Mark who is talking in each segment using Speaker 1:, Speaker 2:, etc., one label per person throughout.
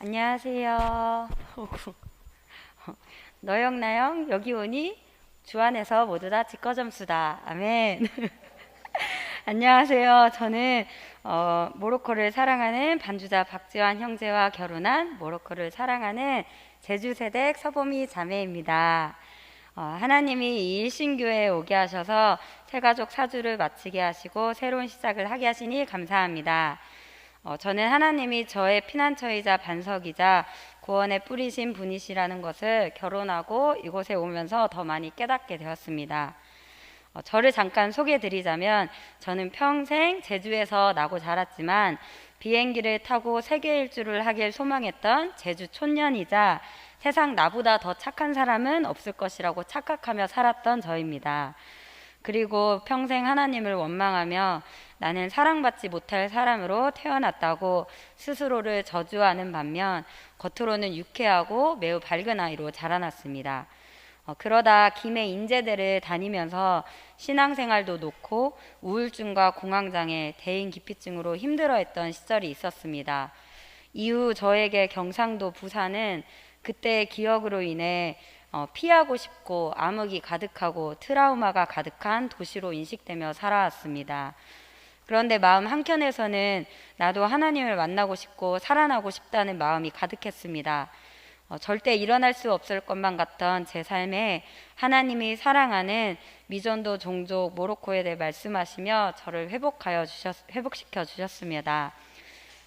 Speaker 1: 안녕하세요. 너영 나영 여기 오니 주 안에서 모두 다 직거점수다. 아멘. 안녕하세요. 저는 모로코를 사랑하는 반주자 박지환 형제와 결혼한 모로코를 사랑하는 제주세댁 서보미 자매입니다. 하나님이 이 일신교회에 오게 하셔서 새가족 사주를 마치게 하시고 새로운 시작을 하게 하시니 감사합니다. 저는 하나님이 저의 피난처이자 반석이자 구원에 뿌리신 분이시라는 것을 결혼하고 이곳에 오면서 더 많이 깨닫게 되었습니다. 저를 잠깐 소개해드리자면 저는 평생 제주에서 나고 자랐지만 비행기를 타고 세계 일주를 하길 소망했던 제주 촌년이자 세상 나보다 더 착한 사람은 없을 것이라고 착각하며 살았던 저입니다. 그리고 평생 하나님을 원망하며 나는 사랑받지 못할 사람으로 태어났다고 스스로를 저주하는 반면 겉으로는 유쾌하고 매우 밝은 아이로 자라났습니다. 그러다 김해 인제대를 다니면서 신앙생활도 놓고 우울증과 공황장애, 대인기피증으로 힘들어했던 시절이 있었습니다. 이후 저에게 경상도 부산은 그때의 기억으로 인해 피하고 싶고 암흑이 가득하고 트라우마가 가득한 도시로 인식되며 살아왔습니다. 그런데 마음 한켠에서는 나도 하나님을 만나고 싶고 살아나고 싶다는 마음이 가득했습니다. 절대 일어날 수 없을 것만 같던 제 삶에 하나님이 사랑하는 미전도 종족 모로코에 대해 말씀하시며 저를 회복시켜 주셨습니다.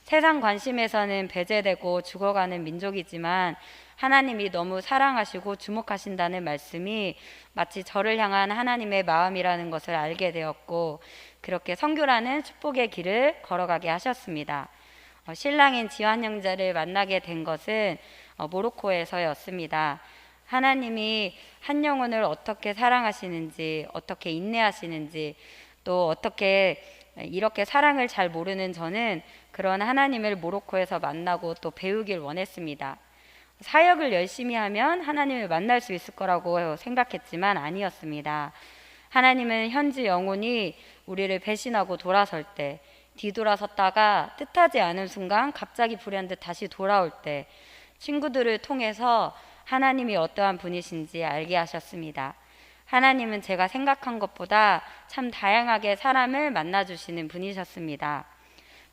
Speaker 1: 세상 관심에서는 배제되고 죽어가는 민족이지만 하나님이 너무 사랑하시고 주목하신다는 말씀이 마치 저를 향한 하나님의 마음이라는 것을 알게 되었고 그렇게 선교라는 축복의 길을 걸어가게 하셨습니다. 신랑인 지환 형제를 만나게 된 것은 모로코에서였습니다. 하나님이 한 영혼을 어떻게 사랑하시는지, 어떻게 인내하시는지, 또 어떻게 이렇게 사랑을 잘 모르는 저는 그런 하나님을 모로코에서 만나고 또 배우길 원했습니다. 사역을 열심히 하면 하나님을 만날 수 있을 거라고 생각했지만 아니었습니다. 하나님은 현지 영혼이 우리를 배신하고 돌아설 때, 뒤돌아섰다가 뜻하지 않은 순간 갑자기 불현듯 다시 돌아올 때 친구들을 통해서 하나님이 어떠한 분이신지 알게 하셨습니다. 하나님은 제가 생각한 것보다 참 다양하게 사람을 만나주시는 분이셨습니다.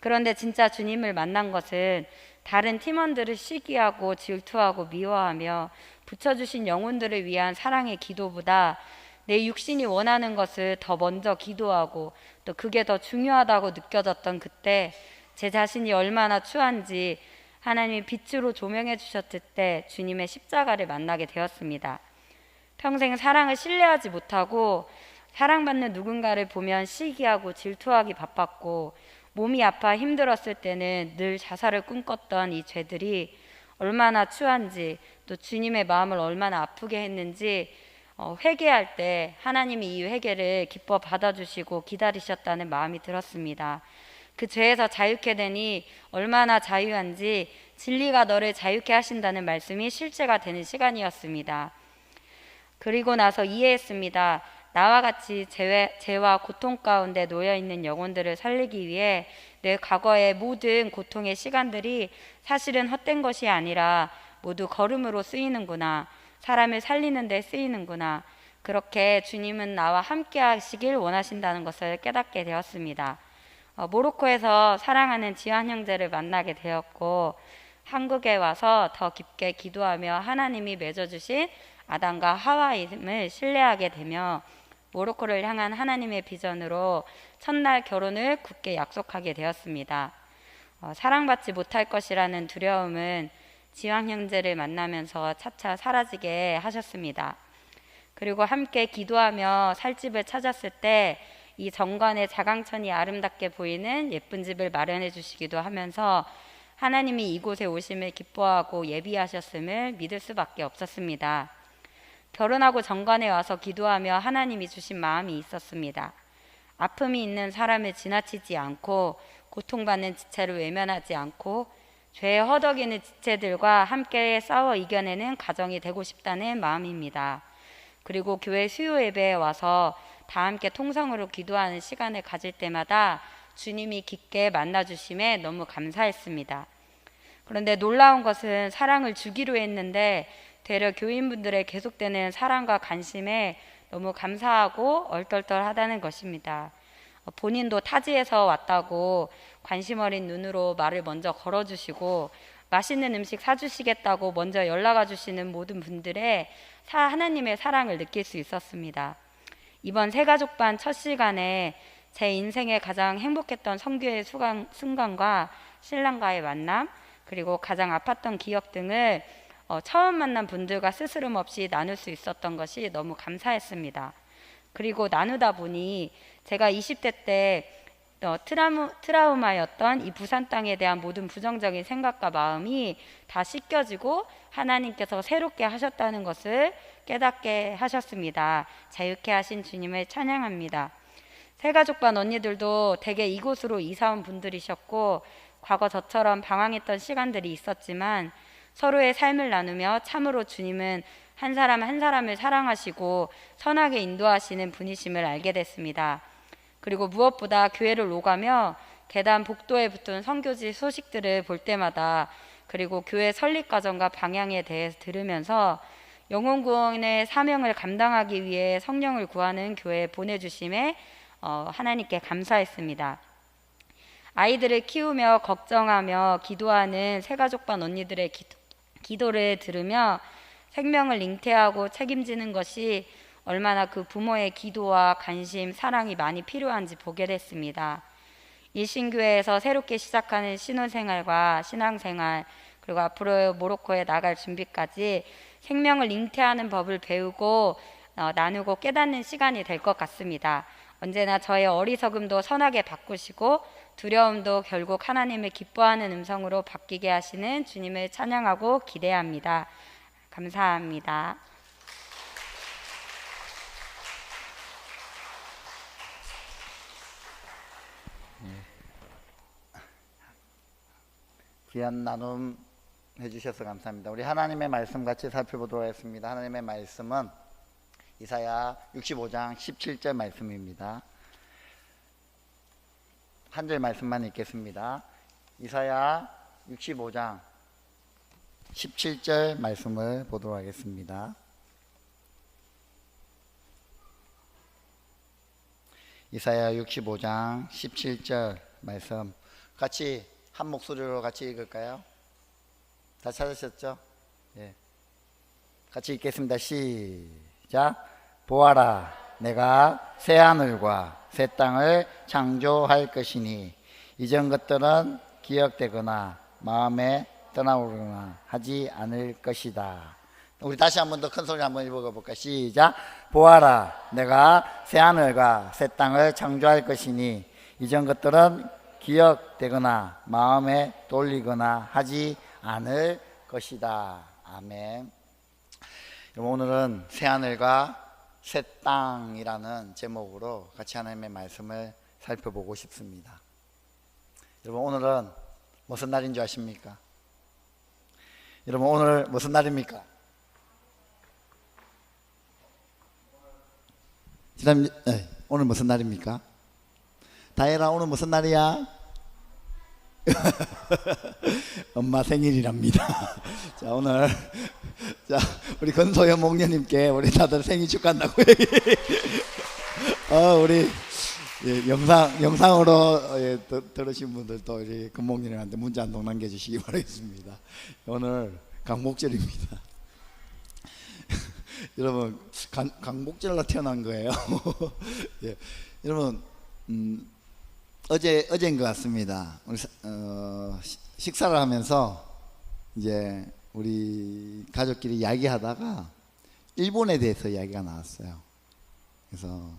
Speaker 1: 그런데 진짜 주님을 만난 것은 다른 팀원들을 시기하고 질투하고 미워하며 붙여주신 영혼들을 위한 사랑의 기도보다 내 육신이 원하는 것을 더 먼저 기도하고 또 그게 더 중요하다고 느껴졌던 그때 제 자신이 얼마나 추한지 하나님이 빛으로 조명해 주셨을 때 주님의 십자가를 만나게 되었습니다. 평생 사랑을 신뢰하지 못하고 사랑받는 누군가를 보면 시기하고 질투하기 바빴고 몸이 아파 힘들었을 때는 늘 자살을 꿈꿨던 이 죄들이 얼마나 추한지 또 주님의 마음을 얼마나 아프게 했는지 회개할 때 하나님이 이 회개를 기뻐 받아주시고 기다리셨다는 마음이 들었습니다. 그 죄에서 자유케 되니 얼마나 자유한지 진리가 너를 자유케 하신다는 말씀이 실제가 되는 시간이었습니다. 그리고 나서 이해했습니다. 나와 같이 죄와 고통 가운데 놓여있는 영혼들을 살리기 위해 내 과거의 모든 고통의 시간들이 사실은 헛된 것이 아니라 모두 걸음으로 쓰이는구나. 사람을 살리는 데 쓰이는구나. 그렇게 주님은 나와 함께 하시길 원하신다는 것을 깨닫게 되었습니다. 모로코에서 사랑하는 지환 형제를 만나게 되었고 한국에 와서 더 깊게 기도하며 하나님이 맺어주신 아담과 하와임을 신뢰하게 되며 모로코를 향한 하나님의 비전으로 첫날 결혼을 굳게 약속하게 되었습니다. 사랑받지 못할 것이라는 두려움은 지환 형제를 만나면서 차차 사라지게 하셨습니다. 그리고 함께 기도하며 살 집을 찾았을 때 이 정관의 자강천이 아름답게 보이는 예쁜 집을 마련해 주시기도 하면서 하나님이 이곳에 오심을 기뻐하고 예비하셨음을 믿을 수밖에 없었습니다. 결혼하고 정관에 와서 기도하며 하나님이 주신 마음이 있었습니다. 아픔이 있는 사람을 지나치지 않고 고통받는 지체를 외면하지 않고 죄에 허덕이는 지체들과 함께 싸워 이겨내는 가정이 되고 싶다는 마음입니다. 그리고 교회 수요 예배에 와서 다 함께 통성으로 기도하는 시간을 가질 때마다 주님이 깊게 만나주심에 너무 감사했습니다. 그런데 놀라운 것은 사랑을 주기로 했는데 되려 교인분들의 계속되는 사랑과 관심에 너무 감사하고 얼떨떨하다는 것입니다. 본인도 타지에서 왔다고 관심 어린 눈으로 말을 먼저 걸어주시고 맛있는 음식 사주시겠다고 먼저 연락와 주시는 모든 분들의 하나님의 사랑을 느낄 수 있었습니다. 이번 새가족반 첫 시간에 제 인생에 가장 행복했던 선교의 순간과 신랑과의 만남, 그리고 가장 아팠던 기억 등을 처음 만난 분들과 스스럼 없이 나눌 수 있었던 것이 너무 감사했습니다. 그리고 나누다 보니 제가 20대 때 트라우마였던 이 부산 땅에 대한 모든 부정적인 생각과 마음이 다 씻겨지고 하나님께서 새롭게 하셨다는 것을 깨닫게 하셨습니다. 자유케 하신 주님을 찬양합니다. 새가족반 언니들도 대개 이곳으로 이사온 분들이셨고 과거 저처럼 방황했던 시간들이 있었지만 서로의 삶을 나누며 참으로 주님은 한 사람 한 사람을 사랑하시고 선하게 인도하시는 분이심을 알게 됐습니다. 그리고 무엇보다 교회를 오가며 계단 복도에 붙은 선교지 소식들을 볼 때마다, 그리고 교회 설립 과정과 방향에 대해서 들으면서 영혼 구원의 사명을 감당하기 위해 성령을 구하는 교회에 보내주심에 하나님께 감사했습니다. 아이들을 키우며 걱정하며 기도하는 새가족반 언니들의 기도를 들으며 생명을 잉태하고 책임지는 것이 얼마나 그 부모의 기도와 관심, 사랑이 많이 필요한지 보게 됐습니다. 일신교회에서 새롭게 시작하는 신혼생활과 신앙생활, 그리고 앞으로 모로코에 나갈 준비까지 생명을 잉태하는 법을 배우고 나누고 깨닫는 시간이 될 것 같습니다. 언제나 저의 어리석음도 선하게 바꾸시고 두려움도 결국 하나님을 기뻐하는 음성으로 바뀌게 하시는 주님을 찬양하고 기대합니다. 감사합니다.
Speaker 2: 귀한 나눔 해주셔서 감사합니다. 우리 하나님의 말씀 같이 살펴보도록 하겠습니다. 하나님의 말씀은 이사야 65장 17절 말씀입니다. 한 절 말씀만 읽겠습니다. 이사야 65장 17절 말씀을 보도록 하겠습니다. 이사야 65장 17절 말씀 같이 한 목소리로 같이 읽을까요? 다 찾으셨죠? 예. 같이 읽겠습니다. 시작. 보아라, 내가 새 하늘과 새 땅을 창조할 것이니 이전 것들은 기억되거나 마음에 떠나오거나 하지 않을 것이다. 우리 다시 한 번 더 큰 소리 한번 읽어볼까? 시작. 보아라, 내가 새 하늘과 새 땅을 창조할 것이니 이전 것들은 기억되거나 마음에 돌리거나 하지 않을 것이다. 아멘. 오늘은 새하늘과 새 땅이라는 제목으로 같이 하나님의 말씀을 살펴보고 싶습니다. 여러분, 오늘은 무슨 날인 줄 아십니까? 여러분, 오늘 무슨 날입니까? 오늘 무슨 날입니까? 다혜라, 오늘 무슨 날이야? 엄마 생일이랍니다. 자, 오늘 우리 건소연 목녀님께 우리 다들 생일 축하한다고 얘기. 우리 영상으로 들으신 분들도 우리 건목녀님한테 문자 한 통 남겨주시기 바라겠습니다. 오늘 강목절입니다. 여러분, 강목절로 태어난 거예요. 예. 여러분, 어제인 것 같습니다. 우리 식사를 하면서 이제 우리 가족끼리 이야기하다가 일본에 대해서 이야기가 나왔어요. 그래서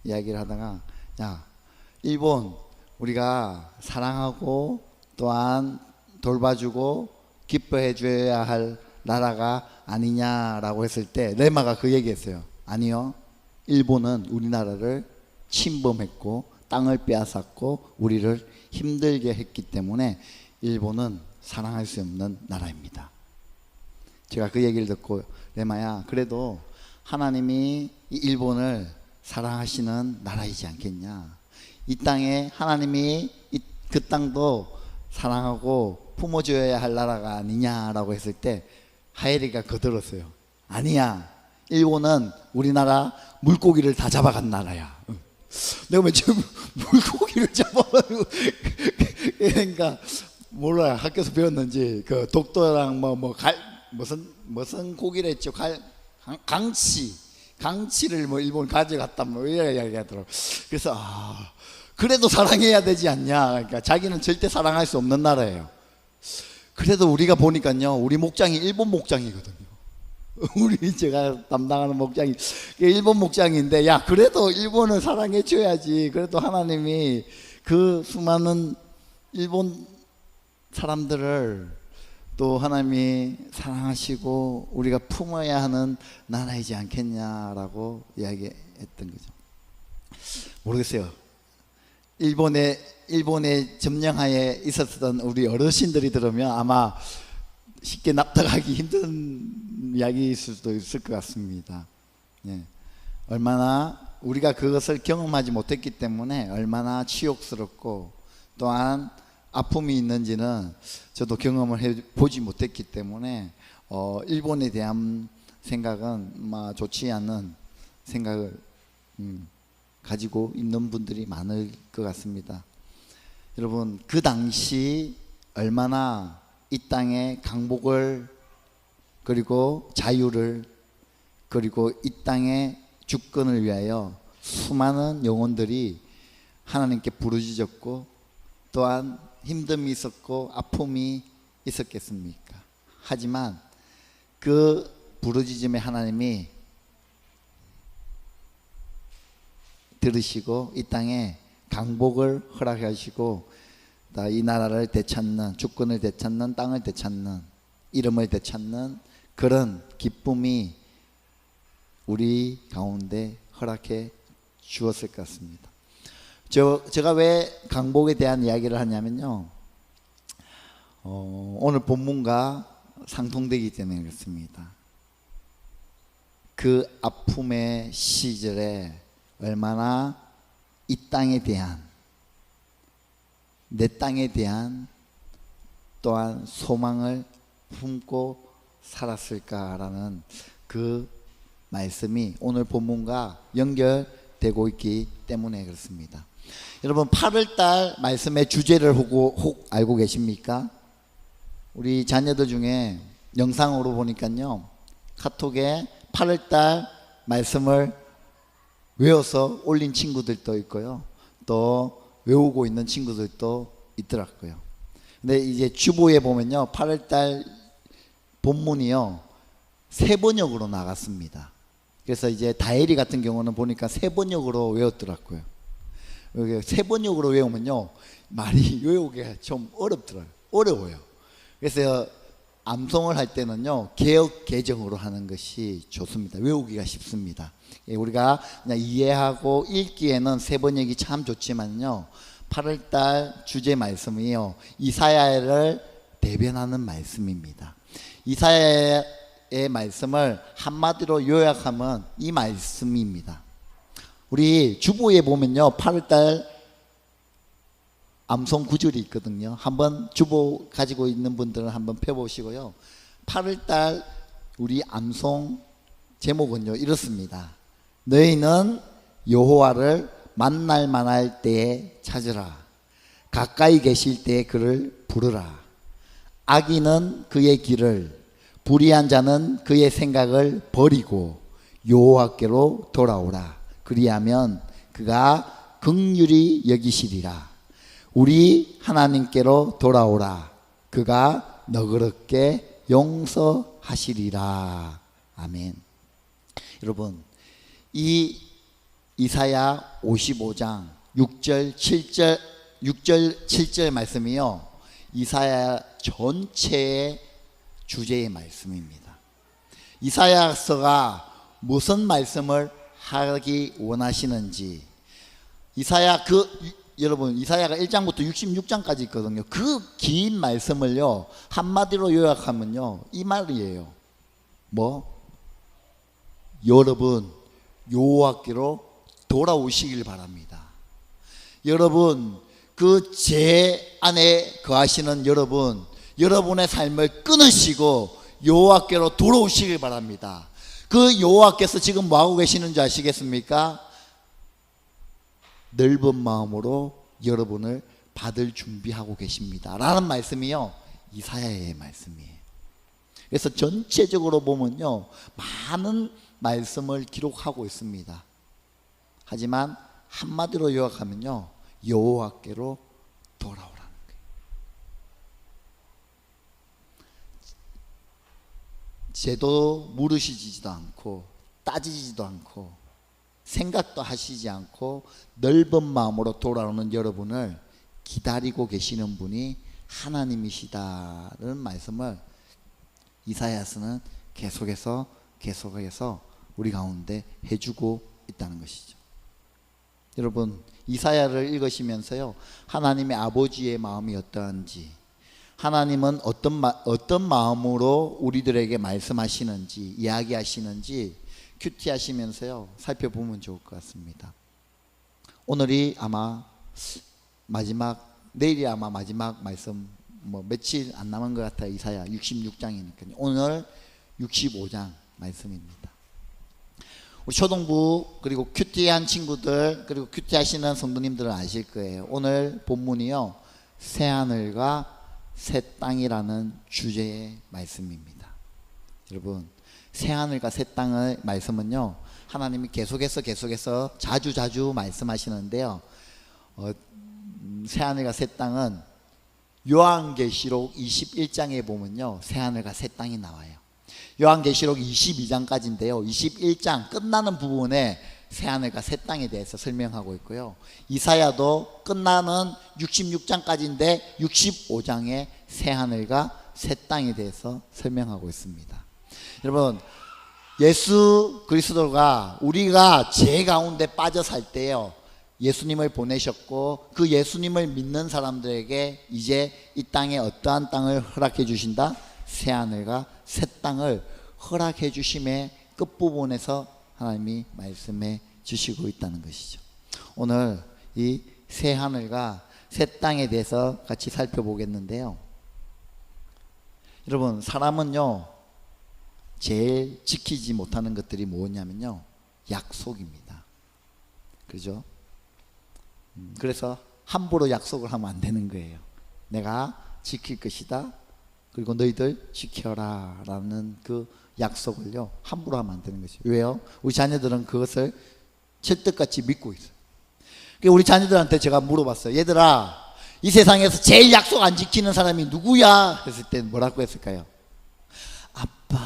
Speaker 2: 이야기를 하다가, 야, 일본 우리가 사랑하고 또한 돌봐주고 기뻐해 줘야 할 나라가 아니냐라고 했을 때 레마가 그 얘기했어요. 아니요, 일본은 우리나라를 침범했고 땅을 빼앗았고 우리를 힘들게 했기 때문에 일본은 사랑할 수 없는 나라입니다. 제가 그 얘기를 듣고, 레마야, 그래도 하나님이 이 일본을 사랑하시는 나라이지 않겠냐. 이 땅에 하나님이 그 땅도 사랑하고 품어줘야 할 나라가 아니냐라고 했을 때 하엘이가 거들었어요. 아니야. 일본은 우리나라 물고기를 다 잡아간 나라야. 내가 왜 지금 물고기를 잡아가지고 그러니까 몰라 학교에서 배웠는지 그 독도랑 무슨 고기를 했죠. 강치를 뭐 일본 가져갔다 뭐 이렇게 이야기하더라고. 그래서 그래도 사랑해야 되지 않냐. 그러니까 자기는 절대 사랑할 수 없는 나라예요. 그래도 우리가 보니까요, 우리 목장이 일본 목장이거든요. 우리 제가 담당하는 목장이 일본 목장인데, 야 그래도 일본을 사랑해 줘야지. 그래도 하나님이 그 수많은 일본 사람들을 또 하나님이 사랑하시고 우리가 품어야 하는 나라이지 않겠냐라고 이야기했던 거죠. 모르겠어요. 일본의 점령하에 있었던 우리 어르신들이 들으면 아마 쉽게 납득하기 힘든 이야기일 수도 있을 것 같습니다. 예. 얼마나 우리가 그것을 경험하지 못했기 때문에 얼마나 치욕스럽고 또한 아픔이 있는지는 저도 경험을 해보지 못했기 때문에 일본에 대한 생각은 좋지 않은 생각을 가지고 있는 분들이 많을 것 같습니다. 여러분, 그 당시 얼마나 이 땅의 강복을 그리고 자유를 그리고 이 땅의 주권을 위하여 수많은 영혼들이 하나님께 부르짖었고 또한 힘듦이 있었고 아픔이 있었겠습니까? 하지만 그 부르짖음에 하나님이 들으시고 이 땅에 강복을 허락하시고 이 나라를 되찾는, 주권을 되찾는, 땅을 되찾는, 이름을 되찾는 그런 기쁨이 우리 가운데 허락해 주었을 것 같습니다. 제가 왜 강복에 대한 이야기를 하냐면요, 오늘 본문과 상통되기 때문에 그렇습니다. 그 아픔의 시절에 얼마나 이 땅에 대한, 내 땅에 대한 또한 소망을 품고 살았을까라는 그 말씀이 오늘 본문과 연결되고 있기 때문에 그렇습니다. 여러분, 8월달 말씀의 주제를 혹 알고 계십니까? 우리 자녀들 중에 영상으로 보니까요, 카톡에 8월달 말씀을 외워서 올린 친구들도 있고요, 또 외우고 있는 친구들도 있더라고요. 근데 이제 주보에 보면요, 8월달 본문이요 3번역으로 나갔습니다. 그래서 이제 다혜리 같은 경우는 보니까 3번역으로 외웠더라고요. 3번역으로 외우면요 말이 외우기가 좀 어려워요. 그래서 암송을 할 때는요 개역 개정으로 하는 것이 좋습니다. 외우기가 쉽습니다. 우리가 그냥 이해하고 읽기에는 3번역이 참 좋지만요, 8월달 주제 말씀이요 이사야를 대변하는 말씀입니다. 이사야의 말씀을 한마디로 요약하면 이 말씀입니다. 우리 주보에 보면요 8월달 암송 구절이 있거든요. 한번 주보 가지고 있는 분들은 한번 펴보시고요, 8월달 우리 암송 제목은요 이렇습니다. 너희는 여호와를 만날 만할 때에 찾으라. 가까이 계실 때에 그를 부르라. 악인은 그의 길을, 불의한 자는 그의 생각을 버리고 여호와께로 돌아오라. 그리하면 그가 긍휼히 여기시리라. 우리 하나님께로 돌아오라. 그가 너그럽게 용서하시리라. 아멘. 여러분, 이 이사야 55장 6절 7절 말씀이요 이사야 전체의 주제의 말씀입니다. 이사야서가 무슨 말씀을 하기 원하시는지, 여러분 이사야가 1장부터 66장까지 있거든요. 그 긴 말씀을요 한마디로 요약하면요 이 말이에요. 여러분 여호와께로 돌아오시길 바랍니다. 여러분 그 제 안에 거하시는 여러분 여러분의 삶을 끊으시고 여호와께로 돌아오시길 바랍니다. 그 여호와께서 지금 뭐하고 계시는 줄 아시겠습니까? 넓은 마음으로 여러분을 받을 준비하고 계십니다 라는 말씀이요, 이사야의 말씀이에요. 그래서 전체적으로 보면요, 많은 말씀을 기록하고 있습니다. 하지만 한마디로 요약하면요, 여호와께로 돌아오라는 거예요. 제도 물으시지도 않고 따지지도 않고 생각도 하시지 않고 넓은 마음으로 돌아오는 여러분을 기다리고 계시는 분이 하나님이시다는 말씀을 이사야서는 계속해서 우리 가운데 해주고 있다는 것이죠. 여러분, 이사야를 읽으시면서요, 하나님의 아버지의 마음이 어떠한지, 하나님은 어떤 마음으로 우리들에게 말씀하시는지, 이야기하시는지 큐티하시면서요 살펴보면 좋을 것 같습니다. 오늘이 아마 내일이 아마 마지막 말씀, 며칠 안 남은 것 같아요. 이사야 66장이니까요. 오늘 65장 말씀입니다. 우리 초등부 그리고 큐티한 친구들 그리고 큐티하시는 성도님들은 아실 거예요. 오늘 본문이요, 새하늘과 새 땅이라는 주제의 말씀입니다. 여러분, 새하늘과 새 땅의 말씀은요, 하나님이 계속해서 자주 말씀하시는데요, 새하늘과 새 땅은 요한계시록 21장에 보면요, 새하늘과 새 땅이 나와요. 요한계시록 22장까지인데요, 21장 끝나는 부분에 새하늘과 새 땅에 대해서 설명하고 있고요, 이사야도 끝나는 66장까지인데 65장에 새하늘과 새 땅에 대해서 설명하고 있습니다. 여러분, 예수 그리스도가 우리가 죄 가운데 빠져 살 때요, 예수님을 보내셨고 그 예수님을 믿는 사람들에게 이제 이 땅에 어떠한 땅을 허락해 주신다? 새하늘과 새 땅을 허락해 주심의 끝부분에서 하나님이 말씀해 주시고 있다는 것이죠. 오늘 이 새하늘과 새 땅에 대해서 같이 살펴보겠는데요, 여러분, 사람은요 제일 지키지 못하는 것들이 뭐냐면요, 약속입니다. 그죠? 그래서 함부로 약속을 하면 안 되는 거예요. 내가 지킬 것이다, 그리고 너희들 지켜라 라는 그 약속을요 함부로 하면 안 되는 거죠. 왜요? 우리 자녀들은 그것을 찰떡같이 믿고 있어요. 그러니까 우리 자녀들한테 제가 물어봤어요. 얘들아, 이 세상에서 제일 약속 안 지키는 사람이 누구야? 했을 때 뭐라고 했을까요? 아빠,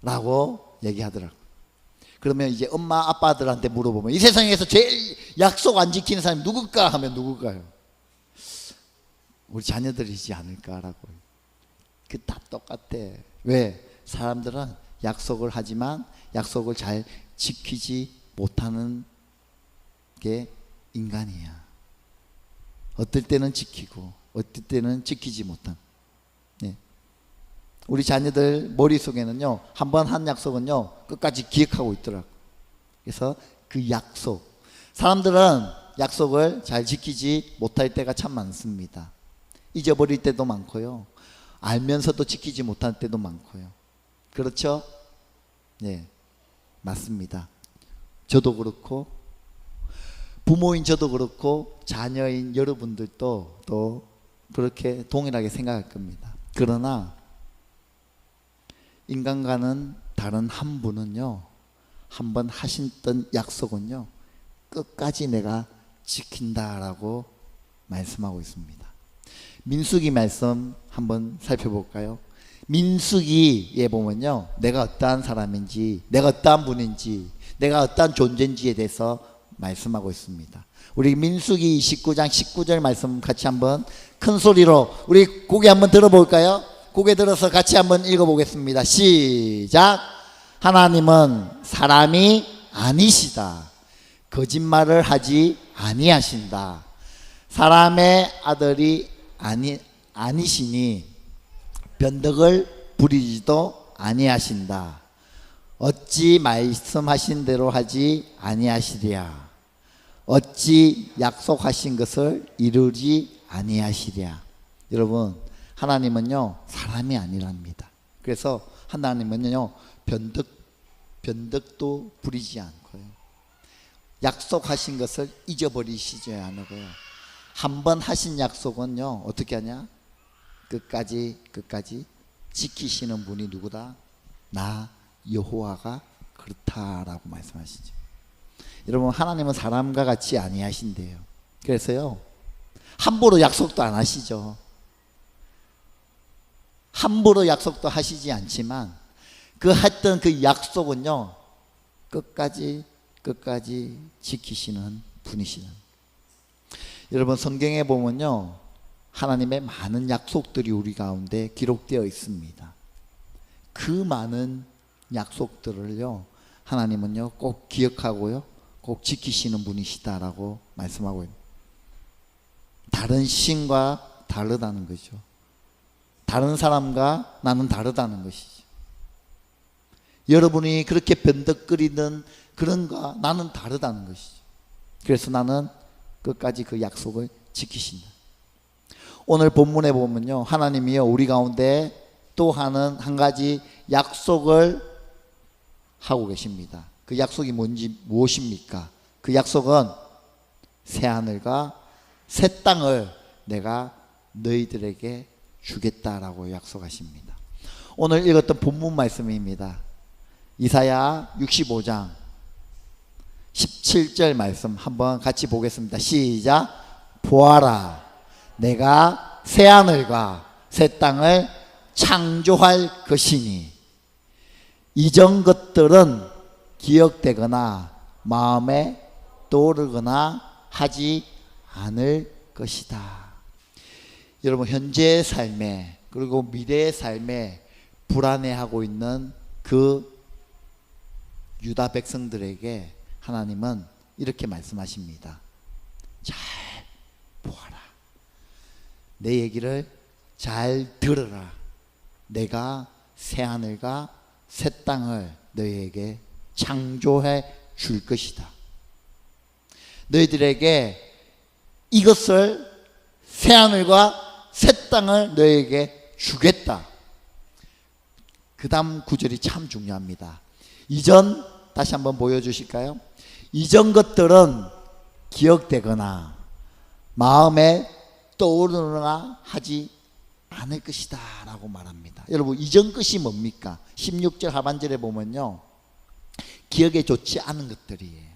Speaker 2: 엄마라고 얘기하더라고요. 그러면 이제 엄마 아빠들한테 물어보면 이 세상에서 제일 약속 안 지키는 사람이 누굴까 하면 누굴까요? 우리 자녀들이지 않을까라고. 그 다 똑같아. 왜? 사람들은 약속을 하지만 약속을 잘 지키지 못하는 게 인간이야. 어떨 때는 지키고 어떨 때는 지키지 못한. 네. 우리 자녀들 머릿속에는요, 한 번 한 약속은요 끝까지 기억하고 있더라고. 그래서 그 약속, 사람들은 약속을 잘 지키지 못할 때가 참 많습니다. 잊어버릴 때도 많고요, 알면서도 지키지 못할 때도 많고요. 그렇죠? 네, 맞습니다. 저도 그렇고 부모인 저도 그렇고 자녀인 여러분들도 또 그렇게 동일하게 생각할 겁니다. 그러나 인간과는 다른 한 분은요, 한번 하셨던 약속은요 끝까지 내가 지킨다라고 말씀하고 있습니다. 민수기 말씀 한번 살펴볼까요? 민수기에 보면요, 내가 어떠한 사람인지, 내가 어떠한 분인지, 내가 어떠한 존재인지에 대해서 말씀하고 있습니다. 우리 민수기 19장 19절 말씀 같이 한번 큰 소리로 우리 고개 한번 들어볼까요? 고개 들어서 같이 한번 읽어보겠습니다. 시작. 하나님은 사람이 아니시다. 거짓말을 하지 아니하신다. 사람의 아들이 아니시니 변덕을 부리지도 아니하신다. 어찌 말씀하신 대로 하지 아니하시랴. 어찌 약속하신 것을 이루지 아니하시랴. 여러분, 하나님은요 사람이 아니랍니다. 그래서 하나님은요 변덕도 부리지 않고요, 약속하신 것을 잊어버리시지 않고요, 한번 하신 약속은요 어떻게 하냐, 끝까지 지키시는 분이 누구다? 나 여호와가 그렇다라고 말씀하시죠. 여러분, 하나님은 사람과 같이 아니하신대요. 그래서요 함부로 약속도 안 하시죠. 함부로 약속도 하시지 않지만 그 했던 그 약속은요 끝까지 지키시는 분이시는. 여러분, 성경에 보면요 하나님의 많은 약속들이 우리 가운데 기록되어 있습니다. 그 많은 약속들을요 하나님은요 꼭 기억하고요 꼭 지키시는 분이시다라고 말씀하고 있습니다. 다른 신과 다르다는 거죠. 다른 사람과 나는 다르다는 것이죠. 여러분이 그렇게 변덕거리는 그런가 나는 다르다는 것이죠. 그래서 나는 끝까지 그 약속을 지키신다. 오늘 본문에 보면요 하나님이요 우리 가운데 또 하는 한 가지 약속을 하고 계십니다. 그 약속이 무엇입니까? 그 약속은 새하늘과 새 땅을 내가 너희들에게 주겠다라고 약속하십니다. 오늘 읽었던 본문 말씀입니다. 이사야 65장 17절 말씀 한번 같이 보겠습니다. 시작. 보아라, 내가 새하늘과 새 땅을 창조할 것이니 이전 것들은 기억되거나 마음에 떠오르거나 하지 않을 것이다. 여러분, 현재의 삶에 그리고 미래의 삶에 불안해하고 있는 그 유다 백성들에게 하나님은 이렇게 말씀하십니다. 잘 보아라. 내 얘기를 잘 들으라. 내가 새하늘과 새 땅을 너희에게 창조해 줄 것이다. 너희들에게 이것을 새하늘과 새 땅을 너희에게 주겠다. 그 다음 구절이 참 중요합니다. 이전 다시 한번 보여주실까요? 이전 것들은 기억되거나 마음에 떠오르거나 하지 않을 것이다 라고 말합니다. 여러분, 이전 것이 뭡니까? 16절 하반절에 보면요 기억에 좋지 않은 것들이에요.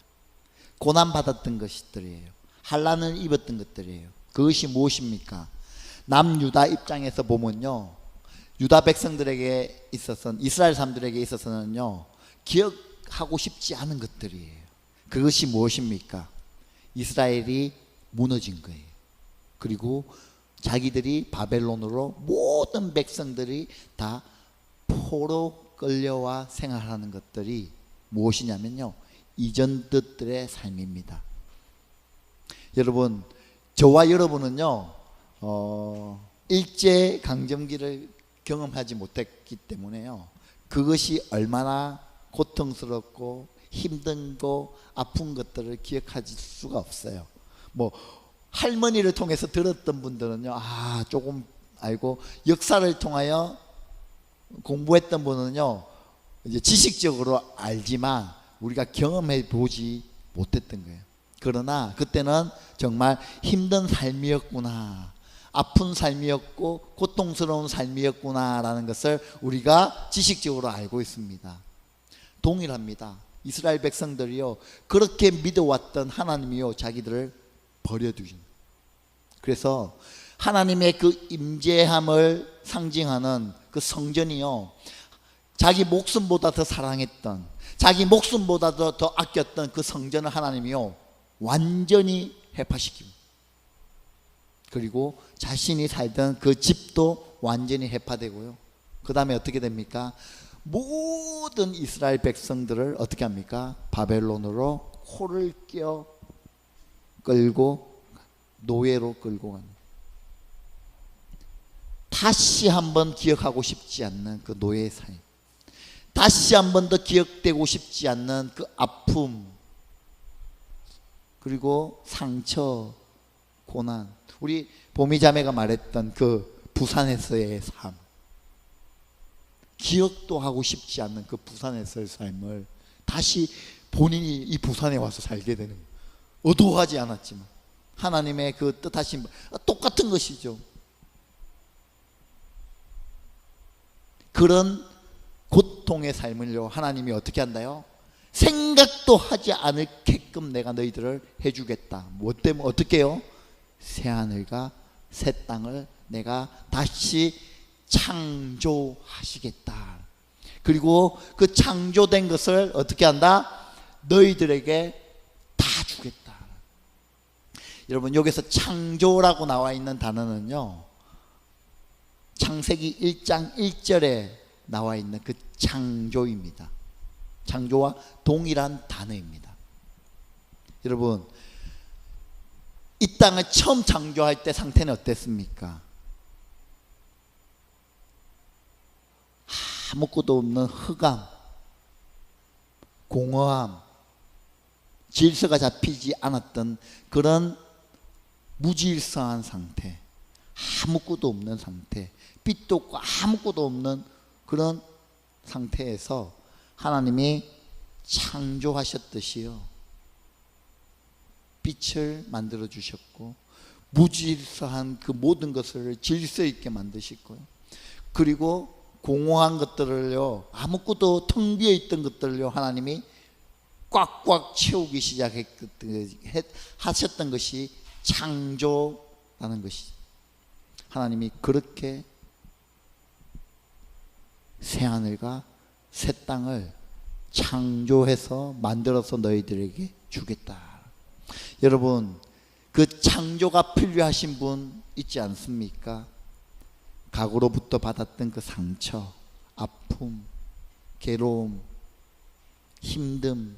Speaker 2: 고난받았던 것들이에요. 환난을 입었던 것들이에요. 그것이 무엇입니까? 남유다 입장에서 보면요 유다 백성들에게 있어서는, 이스라엘 사람들에게 있어서는요 기억하고 싶지 않은 것들이에요. 그것이 무엇입니까? 이스라엘이 무너진 거예요. 그리고 자기들이 바벨론으로 모든 백성들이 다 포로 끌려와 생활하는 것들이 무엇이냐면요 이전 뜻들의 삶입니다. 여러분, 저와 여러분은요 일제 강점기를 경험하지 못했기 때문에요 그것이 얼마나 고통스럽고 힘든고 아픈 것들을 기억할 수가 없어요. 뭐 할머니를 통해서 들었던 분들은요 조금 알고, 역사를 통하여 공부했던 분은요 이제 지식적으로 알지만 우리가 경험해 보지 못했던 거예요. 그러나 그때는 정말 힘든 삶이었구나, 아픈 삶이었고 고통스러운 삶이었구나라는 것을 우리가 지식적으로 알고 있습니다. 동일합니다. 이스라엘 백성들이요 그렇게 믿어왔던 하나님이요 자기들을 버려두신. 그래서 하나님의 그 임재함을 상징하는 그 성전이요 자기 목숨보다 더 사랑했던, 자기 목숨보다 더 아꼈던 그 성전을 하나님이요 완전히 해파시킵니다. 그리고 자신이 살던 그 집도 완전히 해파되고요. 그 다음에 어떻게 됩니까? 모든 이스라엘 백성들을 어떻게 합니까? 바벨론으로 코를 껴 끌고 노예로 끌고 가는, 다시 한번 기억하고 싶지 않는 그 노예의 삶, 다시 한번 더 기억되고 싶지 않는 그 아픔, 그리고 상처, 고난, 우리 보미 자매가 말했던 그 부산에서의 삶, 기억도 하고 싶지 않는 그 부산에서의 삶을 다시 본인이 이 부산에 와서 살게 되는 거예요. 의도하지 않았지만 하나님의 그 뜻하신 똑같은 것이죠. 그런 고통의 삶을요, 하나님이 어떻게 한다요? 생각도 하지 않을게끔 내가 너희들을 해주겠다. 뭐 때문에? 어떻게 해요? 새하늘과 새 땅을 내가 다시 창조하시겠다. 그리고 그 창조된 것을 어떻게 한다? 너희들에게 다 주겠다. 여러분, 여기서 창조라고 나와 있는 단어는요, 창세기 1장 1절에 나와 있는 그 창조입니다. 창조와 동일한 단어입니다. 여러분, 이 땅을 처음 창조할 때 상태는 어땠습니까? 아무것도 없는 흑암, 공허함, 질서가 잡히지 않았던 그런 무질서한 상태, 아무것도 없는 상태, 빛도 없고 아무것도 없는 그런 상태에서 하나님이 창조하셨듯이요, 빛을 만들어 주셨고 무질서한 그 모든 것을 질서 있게 만드실 거예요. 그리고 공허한 것들을요, 아무것도 텅 비어 있던 것들을요, 하나님이 꽉꽉 채우기 하셨던 것이 창조라는 것이죠. 하나님이 그렇게 새하늘과 새 땅을 창조해서 만들어서 너희들에게 주겠다. 여러분, 그 창조가 필요하신 분 있지 않습니까? 과거로부터 받았던 그 상처, 아픔, 괴로움, 힘듦,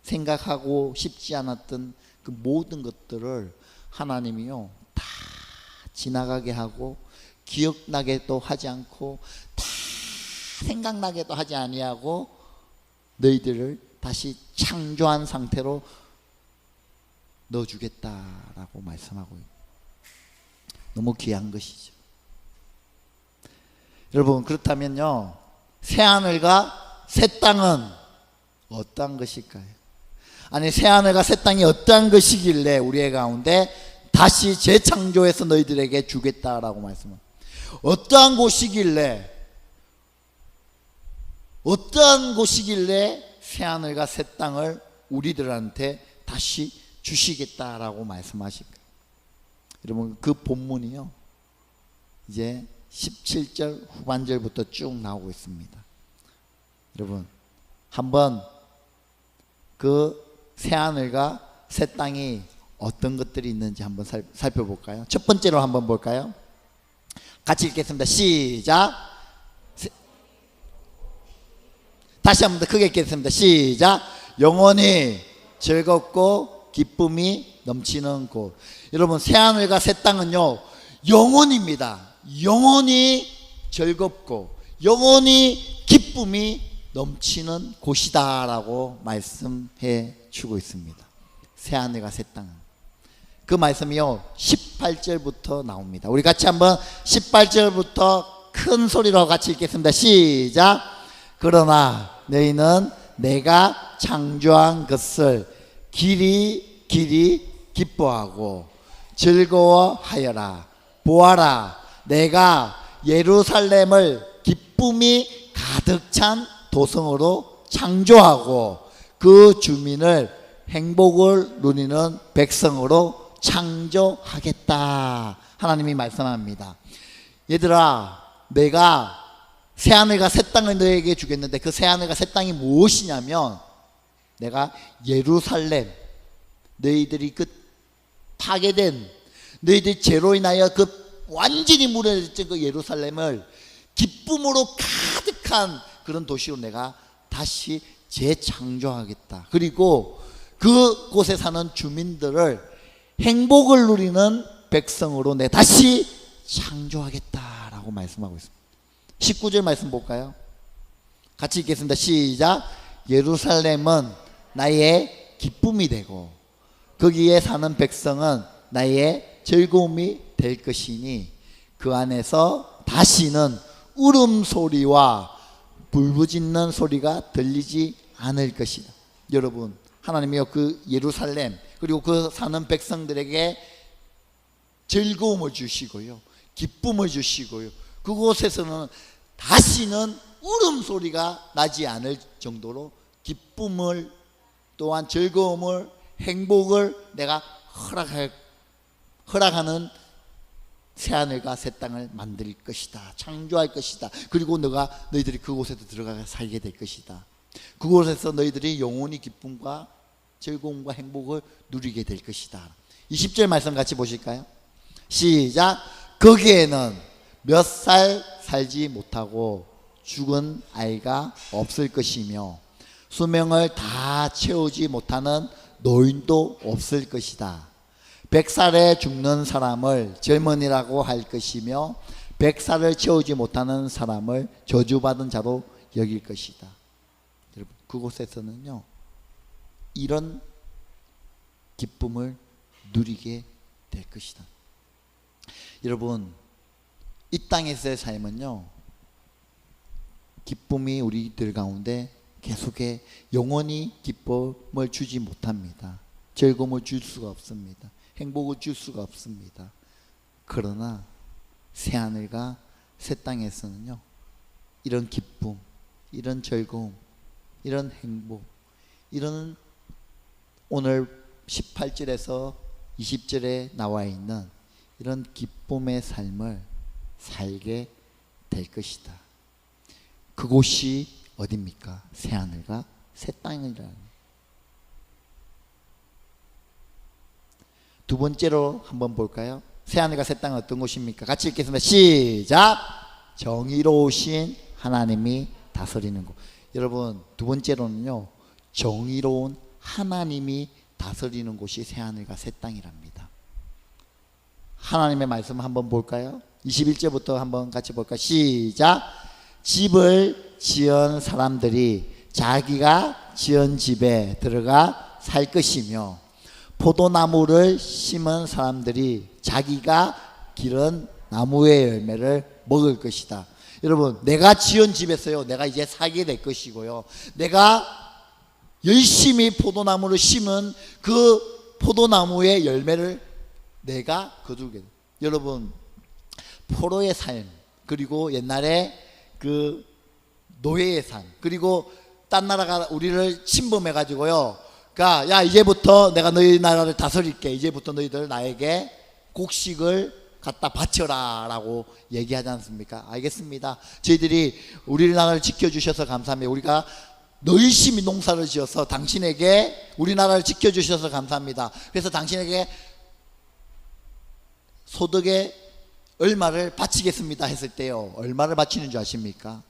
Speaker 2: 생각하고 싶지 않았던 그 모든 것들을 하나님이요, 다 지나가게 하고 기억나게도 하지 않고 다 생각나게도 하지 아니하고 너희들을 다시 창조한 상태로 넣어주겠다라고 말씀하고 있어요. 너무 귀한 것이죠. 여러분, 그렇다면요, 새하늘과 새 땅은 어떠한 것일까요? 아니, 새하늘과 새 땅이 어떠한 것이길래 우리의 가운데 다시 재창조해서 너희들에게 주겠다라고 말씀합니다. 어떠한 곳이길래 새하늘과 새 땅을 우리들한테 다시 주시겠다라고 말씀하실까요? 여러분, 그 본문이요, 이제 17절 후반절부터 쭉 나오고 있습니다. 여러분, 한번 그 새하늘과 새 땅이 어떤 것들이 있는지 한번 살펴볼까요? 첫 번째로 한번 볼까요? 같이 읽겠습니다. 시작. 다시 한번 더 크게 읽겠습니다. 시작. 영원히 즐겁고 기쁨이 넘치는 곳. 여러분, 새하늘과 새 땅은요, 영원입니다. 영원히 즐겁고 영원히 기쁨이 넘치는 곳이다라고 말씀해 주고 있습니다. 새하늘과 새 땅은. 그 말씀이요, 18절부터 나옵니다. 우리 같이 한번 18절부터 큰 소리로 같이 읽겠습니다. 시작. 그러나 너희는 내가 창조한 것을 길이 기뻐하고 즐거워하여라. 보아라, 내가 예루살렘을 기쁨이 가득 찬 도성으로 창조하고 그 주민을 행복을 누리는 백성으로 창조하겠다. 하나님이 말씀합니다. 얘들아, 내가 새하늘과 새 땅을 너에게 주겠는데 그 새하늘과 새 땅이 무엇이냐면, 내가 예루살렘, 너희들이 그 파괴된, 너희들이 죄로 인하여 그 완전히 무너졌던 그 예루살렘을 기쁨으로 가득한 그런 도시로 내가 다시 재창조하겠다. 그리고 그곳에 사는 주민들을 행복을 누리는 백성으로 내 다시 창조하겠다라고 말씀하고 있습니다. 19절 말씀 볼까요? 같이 읽겠습니다. 시작. 예루살렘은 나의 기쁨이 되고 거기에 사는 백성은 나의 즐거움이 될 것이니 그 안에서 다시는 울음소리와 불부짖는 소리가 들리지 않을 것이다. 여러분, 하나님이요 그 예루살렘 그리고 그 사는 백성들에게 즐거움을 주시고요, 기쁨을 주시고요, 그곳에서는 다시는 울음소리가 나지 않을 정도로 기쁨을, 또한 즐거움을, 행복을 내가 허락하는 새하늘과 새 땅을 만들 것이다. 창조할 것이다. 그리고 너희들이 그곳에도 들어가 살게 될 것이다. 그곳에서 너희들이 영원히 기쁨과 즐거움과 행복을 누리게 될 것이다. 20절 말씀 같이 보실까요? 시작. 거기에는 몇 살 살지 못하고 죽은 아이가 없을 것이며 수명을 다 채우지 못하는 노인도 없을 것이다. 100살에 죽는 사람을 젊은이라고 할 것이며 100살을 채우지 못하는 사람을 저주받은 자로 여길 것이다. 여러분, 그곳에서는요 이런 기쁨을 누리게 될 것이다. 여러분, 이 땅에서의 삶은요 기쁨이 우리들 가운데 계속해 영원히 기쁨을 주지 못합니다. 즐거움을 줄 수가 없습니다. 행복을 줄 수가 없습니다. 그러나 새하늘과 새 땅에서는요 이런 기쁨, 이런 즐거움, 이런 행복, 이런 오늘 18절에서 20절에 나와 있는 이런 기쁨의 삶을 살게 될 것이다. 그곳이 어디입니까? 새하늘과 새 땅이라는. 두 번째로 한번 볼까요? 새하늘과 새 땅은 어떤 곳입니까? 같이 읽겠습니다. 시작. 정의로우신 하나님이 다스리는 곳. 여러분, 두 번째로는요 정의로운 하나님이 다스리는 곳이 새하늘과 새 땅이랍니다. 하나님의 말씀 한번 볼까요? 21절부터 한번 같이 볼까요? 시작. 집을 지은 사람들이 자기가 지은 집에 들어가 살 것이며 포도나무를 심은 사람들이 자기가 기른 나무의 열매를 먹을 것이다. 여러분, 내가 지은 집에서요 내가 이제 살게 될 것이고요, 내가 열심히 포도나무를 심은 그 포도나무의 열매를 내가 거두게 돼. 여러분, 포로의 삶, 그리고 옛날에 그 노예의 삶, 그리고 딴 나라가 우리를 침범해 가지고요, 그러니까 야 이제부터 내가 너희 나라를 다스릴게, 이제부터 너희들 나에게 곡식을 갖다 바쳐라 라고 얘기하지 않습니까? 알겠습니다. 저희들이 우리나라를 지켜주셔서 감사합니다. 우리가 열심히 농사를 지어서 당신에게 우리나라를 지켜주셔서 감사합니다. 그래서 당신에게 소득의 얼마를 바치겠습니다 했을 때요, 얼마를 바치는 줄 아십니까?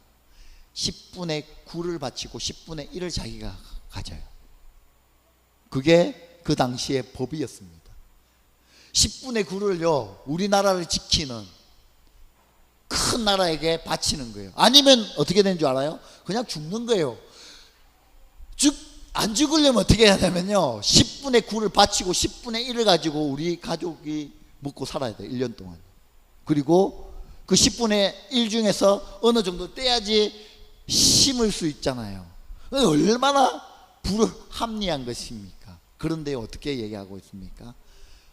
Speaker 2: 10분의 9를 바치고 10분의 1을 자기가 가져요. 그게 그 당시의 법이었습니다. 10분의 9를요 우리나라를 지키는 큰 나라에게 바치는 거예요. 아니면 어떻게 되는 줄 알아요? 그냥 죽는 거예요. 안 죽으려면 어떻게 해야 되면요 10분의 9를 바치고 10분의 1을 가지고 우리 가족이 먹고 살아야 돼요. 1년 동안. 그리고 그 10분의 1 중에서 어느 정도 떼야지 심을 수 있잖아요. 얼마나 불합리한 것입니까? 그런데 어떻게 얘기하고 있습니까?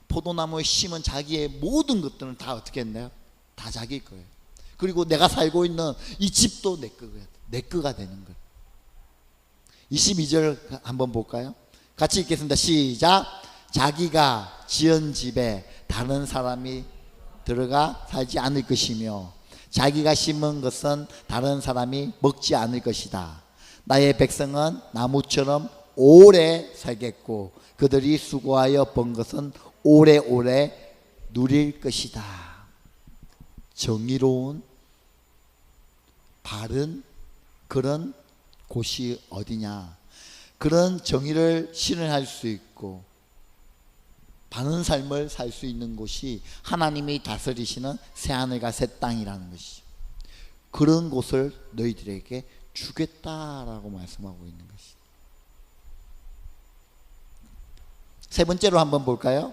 Speaker 2: 포도나무에 심은 자기의 모든 것들은 다 어떻게 했나요? 다 자기 거예요. 그리고 내가 살고 있는 이 집도 내 거가 되는 거예요. 22절 한번 볼까요? 같이 읽겠습니다. 시작. 자기가 지은 집에 다른 사람이 들어가 살지 않을 것이며 자기가 심은 것은 다른 사람이 먹지 않을 것이다. 나의 백성은 나무처럼 오래 살겠고 그들이 수고하여 번 것은 오래오래 누릴 것이다. 정의로운 바른 그런 곳이 어디냐? 그런 정의를 실현할 수 있고 바른 삶을 살 수 있는 곳이 하나님이 다스리시는 새하늘과 새 땅이라는 것이죠. 그런 곳을 너희들에게 주겠다라고 말씀하고 있는 것이죠. 세 번째로 한번 볼까요?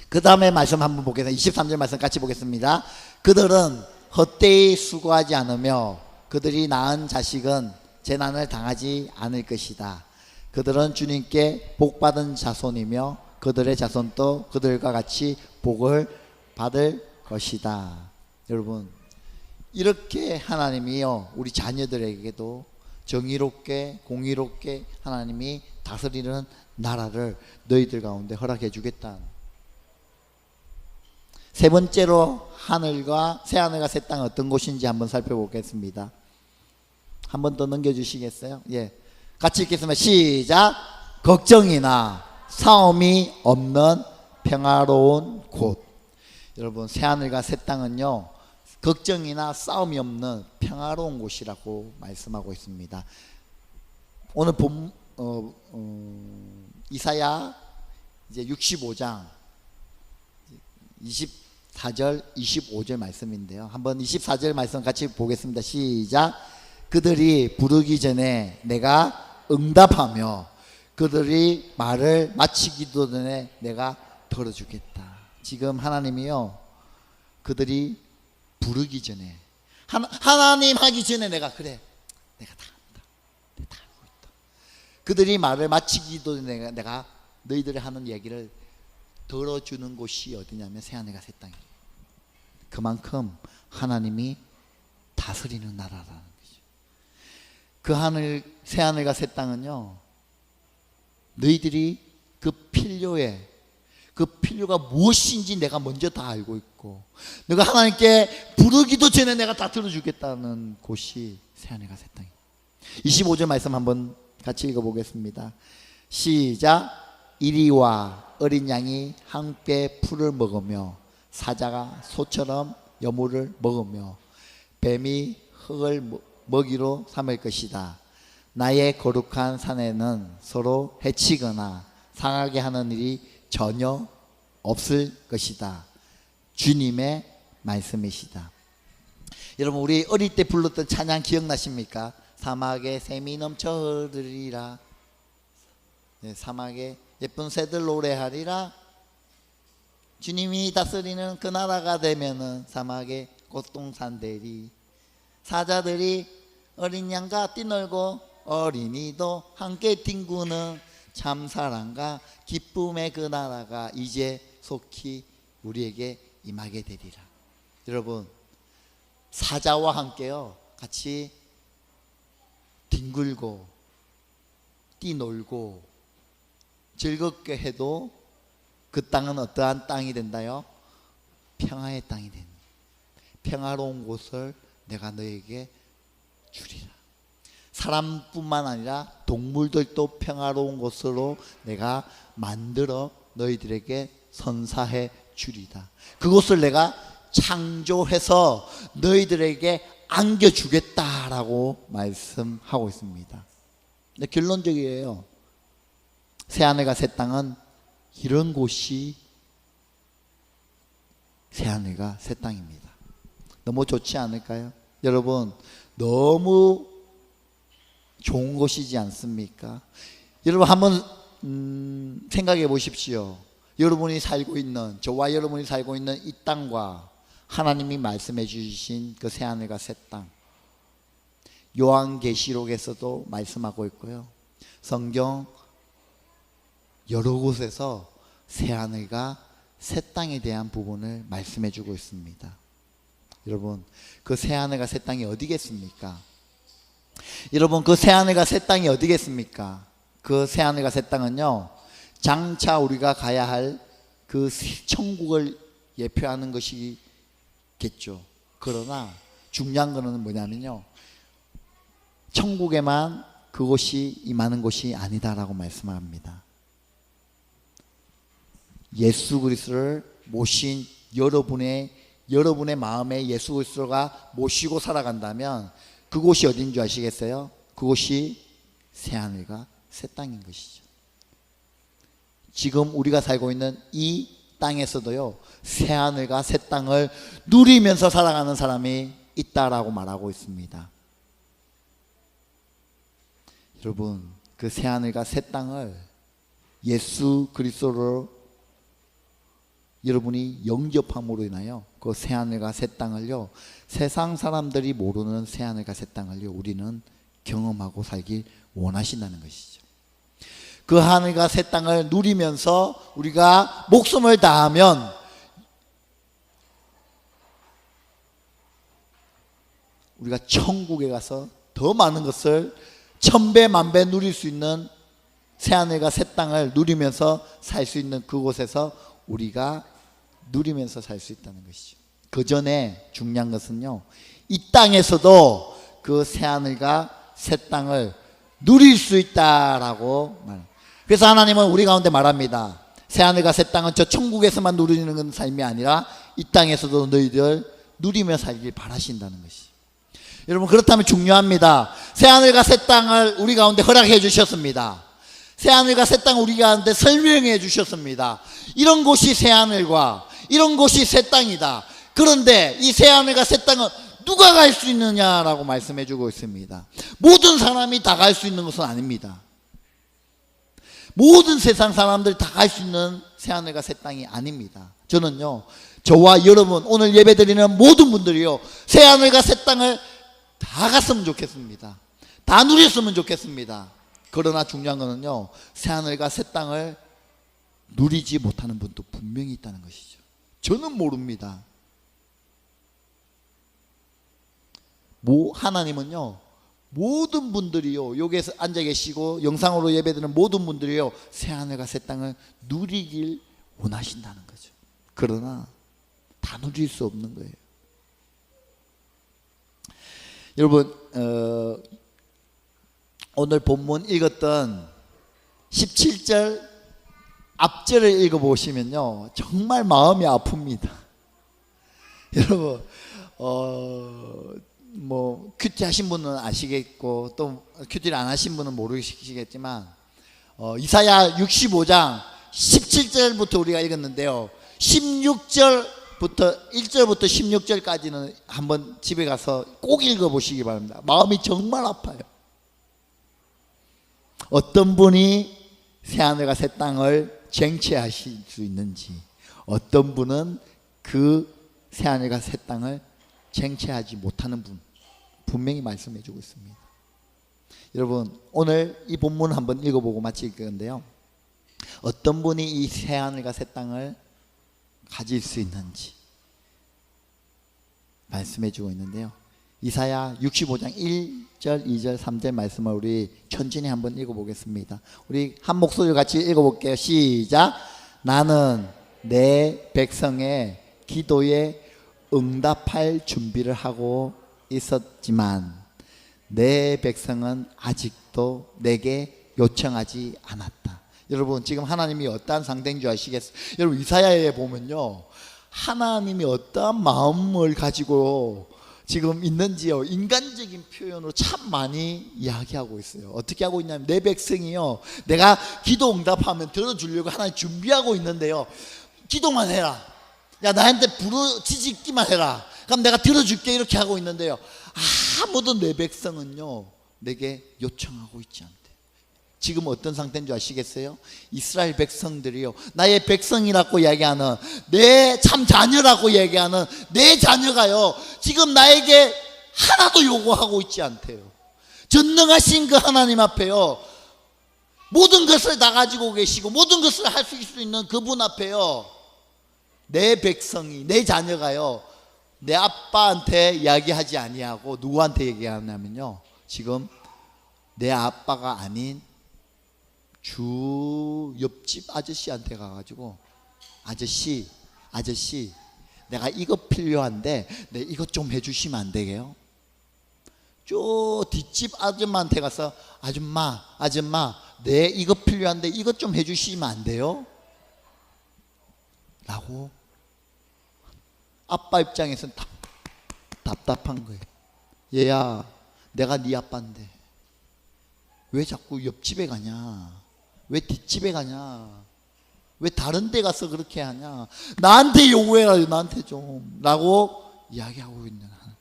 Speaker 2: 그 다음에 말씀 한번 보겠습니다. 23절 말씀 같이 보겠습니다. 그들은 헛되이 수고하지 않으며 그들이 낳은 자식은 재난을 당하지 않을 것이다. 그들은 주님께 복받은 자손이며 그들의 자손도 그들과 같이 복을 받을 것이다. 여러분, 이렇게 하나님이요 우리 자녀들에게도 정의롭게 공의롭게 하나님이 다스리는 나라를 너희들 가운데 허락해 주겠다. 세 번째로 새하늘과 새 땅 어떤 곳인지 한번 살펴보겠습니다. 한 번 더 넘겨주시겠어요? 예, 같이 읽겠습니다. 시작. 걱정이나 싸움이 없는 평화로운 곳. 여러분, 새하늘과 새 땅은요 걱정이나 싸움이 없는 평화로운 곳이라고 말씀하고 있습니다. 오늘 이사야 이제 65장 24절 25절 말씀인데요. 한번 24절 말씀 같이 보겠습니다. 시작. 그들이 부르기 전에 내가 응답하며 그들이 말을 마치기도 전에 내가 들어주겠다. 지금 하나님이요 그들이 부르기 전에 하나님 하기 전에 내가 다 한다. 내가 다 하고 있다. 그들이 말을 마치기도 전에 내가 너희들이 하는 얘기를 들어주는 곳이 어디냐면 새하늘과 새 땅이에요. 그만큼 하나님이 다스리는 나라라는 거죠. 그 새하늘과 새 땅은요 너희들이 그 필요가 무엇인지 내가 먼저 다 알고 있고 내가 하나님께 부르기도 전에 내가 다 들어주겠다는 곳이 새하늘과 새 땅이에요. 25절 말씀 한번 같이 읽어보겠습니다. 시작. 이리와 어린 양이 함께 풀을 먹으며 사자가 소처럼 여물을 먹으며 뱀이 흙을 먹이로 삼을 것이다. 나의 거룩한 산에는 서로 해치거나 상하게 하는 일이 전혀 없을 것이다. 주님의 말씀이시다. 여러분, 우리 어릴 때 불렀던 찬양 기억나십니까? 사막에 샘이 넘쳐 흐르리라. 네, 사막에 예쁜 새들 노래하리라. 주님이 다스리는 그 나라가 되면은 사막에 꽃동산들이 사자들이 어린 양과 뛰놀고 어린이도 함께 뒹구는 참사랑과 기쁨의 그 나라가 이제 속히 우리에게 임하게 되리라. 여러분, 사자와 함께요 같이 뒹굴고 뛰놀고 즐겁게 해도 그 땅은 어떠한 땅이 된다요? 평화의 땅이 된다. 평화로운 곳을 내가 너에게 주리라. 사람뿐만 아니라 동물들도 평화로운 곳으로 내가 만들어 너희들에게 선사해 주리다. 그곳을 내가 창조해서 너희들에게 안겨주겠다라고 말씀하고 있습니다. 근데 결론적이에요. 새하늘과 새 땅은 이런 곳이 새하늘과 새 땅입니다. 너무 좋지 않을까요? 여러분, 너무 좋은 곳이지 않습니까? 여러분 한번 생각해 보십시오. 여러분이 살고 있는, 저와 여러분이 살고 있는 이 땅과 하나님이 말씀해 주신 그 새하늘과 새 땅, 요한계시록에서도 말씀하고 있고요, 성경 여러 곳에서 새하늘과 새 땅에 대한 부분을 말씀해 주고 있습니다. 여러분, 그 새하늘과 새 땅이 어디겠습니까? 여러분, 그 새하늘과 새 땅이 어디겠습니까? 그 새하늘과 새 땅은요, 장차 우리가 가야 할 그 천국을 예표하는 것이겠죠. 그러나 중요한 것은 뭐냐면요, 천국에만 그곳이 임하는 곳이 아니다라고 말씀합니다. 예수 그리스도를 모신 여러분의 마음에 예수 그리스도가 모시고 살아간다면 그곳이 어딘 줄 아시겠어요? 그곳이 새하늘과 새 땅인 것이죠. 지금 우리가 살고 있는 이 땅에서도요, 새하늘과 새 땅을 누리면서 살아가는 사람이 있다라고 말하고 있습니다. 여러분, 그 새하늘과 새 땅을 예수 그리스도로 여러분이 영접함으로 인하여 그 새하늘과 새 땅을요, 세상 사람들이 모르는 새하늘과 새 땅을요, 우리는 경험하고 살길 원하신다는 것이죠. 그 하늘과 새 땅을 누리면서 우리가 목숨을 다하면 우리가 천국에 가서 더 많은 것을 천배 만배 누릴 수 있는 새하늘과 새 땅을 누리면서 살 수 있는 그곳에서 우리가 누리면서 살 수 있다는 것이죠. 그 전에 중요한 것은요, 이 땅에서도 그 새하늘과 새 땅을 누릴 수 있다라고 말합니다. 그래서 하나님은 우리 가운데 말합니다. 새하늘과 새 땅은 저 천국에서만 누리는 삶이 아니라 이 땅에서도 너희들 누리며 살길 바라신다는 것이. 여러분, 그렇다면 중요합니다. 새하늘과 새 땅을 우리 가운데 허락해 주셨습니다. 새하늘과 새 땅을 우리 가운데 설명해 주셨습니다. 이런 곳이 새하늘과 이런 곳이 새 땅이다. 그런데 이 새하늘과 새 땅은 누가 갈 수 있느냐라고 말씀해 주고 있습니다. 모든 사람이 다 갈 수 있는 것은 아닙니다. 모든 세상 사람들이 다 갈 수 있는 새하늘과 새 땅이 아닙니다. 저는요, 저와 여러분, 오늘 예배드리는 모든 분들이요, 새하늘과 새 땅을 다 갔으면 좋겠습니다. 다 누렸으면 좋겠습니다. 그러나 중요한 것은요, 새하늘과 새 땅을 누리지 못하는 분도 분명히 있다는 것이죠. 저는 모릅니다. 하나님은요, 모든 분들이요, 여기에서 앉아 계시고 영상으로 예배드리는 모든 분들이요, 새하늘과 새 땅을 누리길 원하신다는 거죠. 그러나 다 누릴 수 없는 거예요. 여러분, 오늘 본문 읽었던 17절 앞절을 읽어보시면요, 정말 마음이 아픕니다. 여러분, 뭐 큐티 하신 분은 아시겠고 또 큐티를 안 하신 분은 모르시겠지만, 이사야 65장 17절부터 우리가 읽었는데요, 16절부터 1절부터 16절까지는 한번 집에 가서 꼭 읽어보시기 바랍니다. 마음이 정말 아파요. 어떤 분이 새하늘과 새 땅을 쟁취하실 수 있는지, 어떤 분은 그 새하늘과 새 땅을 쟁취하지 못하는 분, 분명히 말씀해 주고 있습니다. 여러분, 오늘 이 본문 한번 읽어보고 마칠 건데요, 어떤 분이 이 새하늘과 새 땅을 가질 수 있는지 말씀해 주고 있는데요, 이사야 65장 1절, 2절, 3절 말씀을 우리 천천히 한번 읽어보겠습니다. 우리 한 목소리로 같이 읽어볼게요. 시작. 나는 내 백성의 기도에 응답할 준비를 하고 있었지만 내 백성은 아직도 내게 요청하지 않았다. 여러분, 지금 하나님이 어떠한 상태인 줄 아시겠어요? 여러분, 이사야에 보면요, 하나님이 어떠한 마음을 가지고 지금 있는지요, 인간적인 표현으로 참 많이 이야기하고 있어요. 어떻게 하고 있냐면, 내 백성이요, 내가 기도 응답하면 들어주려고 하나님 준비하고 있는데요, 기도만 해라, 야 나한테 부르짖기만 해라, 그럼 내가 들어줄게, 이렇게 하고 있는데요, 아무도 내 백성은요 내게 요청하고 있지 않대요. 지금 어떤 상태인 줄 아시겠어요? 이스라엘 백성들이요, 나의 백성이라고 이야기하는, 내 참 자녀라고 얘기하는 내 자녀가요, 지금 나에게 하나도 요구하고 있지 않대요. 전능하신 그 하나님 앞에요, 모든 것을 다 가지고 계시고 모든 것을 할 수 있는 그분 앞에요, 내 백성이, 내 자녀가요, 내 아빠한테 이야기하지 아니하고 누구한테 얘기하냐면요, 지금 내 아빠가 아닌 주 옆집 아저씨한테 가가지고, 아저씨 내가 이거 필요한데 내 이것 좀 해주시면 안 되게요? 저 뒷집 아줌마한테 가서, 아줌마 내 이거 필요한데 이것 좀 해주시면 안 돼요? 라고 아빠 입장에서는 답답한 거예요. 얘야, 내가 네 아빠인데 왜 자꾸 옆집에 가냐, 왜 뒷집에 가냐, 왜 다른 데 가서 그렇게 하냐, 나한테 요구해라, 나한테 좀, 라고 이야기하고 있는 하나님.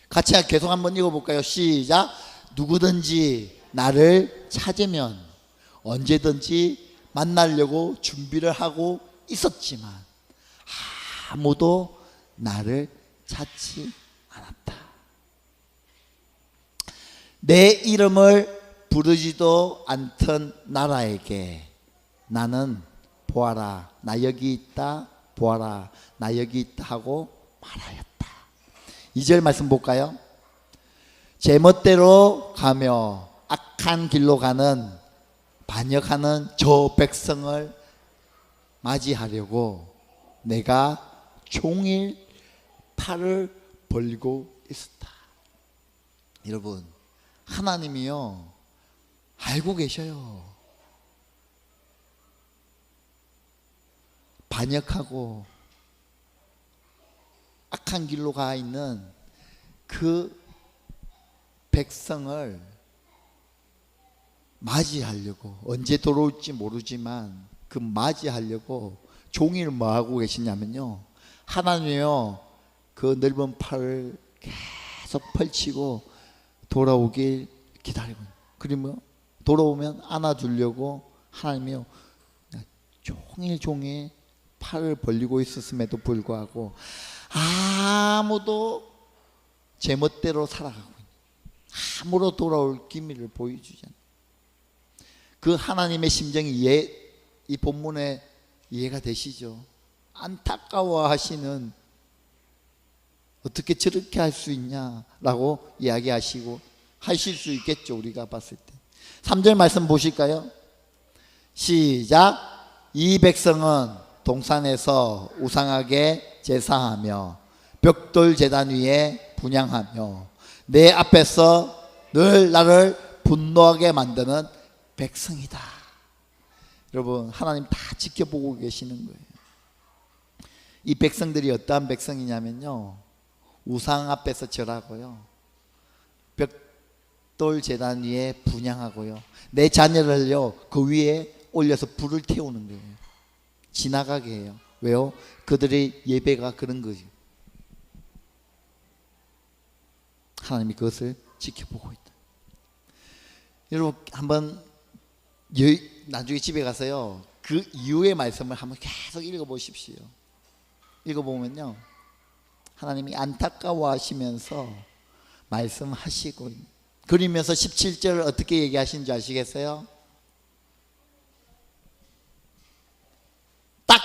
Speaker 2: 같이 계속 한번 읽어볼까요? 시작. 누구든지 나를 찾으면 언제든지 만나려고 준비를 하고 있었지만 아무도 나를 찾지 않았다. 내 이름을 부르지도 않던 나라에게 나는 보아라 나 여기 있다, 보아라 나 여기 있다 하고 말하였다. 2절 말씀 볼까요? 제멋대로 가며 악한 길로 가는 반역하는 저 백성을 맞이하려고 내가 종일 팔을 벌리고 있었다. 여러분, 하나님이요 알고 계셔요. 반역하고 악한 길로 가 있는 그 백성을 맞이하려고, 언제 돌아올지 모르지만 그 맞이하려고 종일 뭐 하고 계시냐면요, 하나님이요 그 넓은 팔을 계속 펼치고 돌아오길 기다리고, 그러면 돌아오면 안아주려고 하나님이요 종일 팔을 벌리고 있었음에도 불구하고 아무도 제멋대로 살아가고 있는, 아무로 돌아올 기미를 보여주지 않는 그 하나님의 심정이 이 본문에 이해가 되시죠? 안타까워하시는, 어떻게 저렇게 할 수 있냐라고 이야기하시고 하실 수 있겠죠, 우리가 봤을 때. 3절 말씀 보실까요? 시작. 이 백성은 동산에서 우상하게 제사하며 벽돌 제단 위에 분향하며 내 앞에서 늘 나를 분노하게 만드는 백성이다. 여러분, 하나님 다 지켜보고 계시는 거예요. 이 백성들이 어떠한 백성이냐면요, 우상 앞에서 절하고요, 벽돌 제단 위에 분향하고요, 내 자녀를요 그 위에 올려서 불을 태우는 거예요. 지나가게 해요. 왜요? 그들의 예배가 그런 거죠. 하나님이 그것을 지켜보고 있다. 여러분, 한번 나중에 집에 가서요 그 이후의 말씀을 한번 계속 읽어보십시오. 읽어보면요, 하나님이 안타까워하시면서 말씀하시고, 그러면서 17절 어떻게 얘기하신 줄 아시겠어요? 딱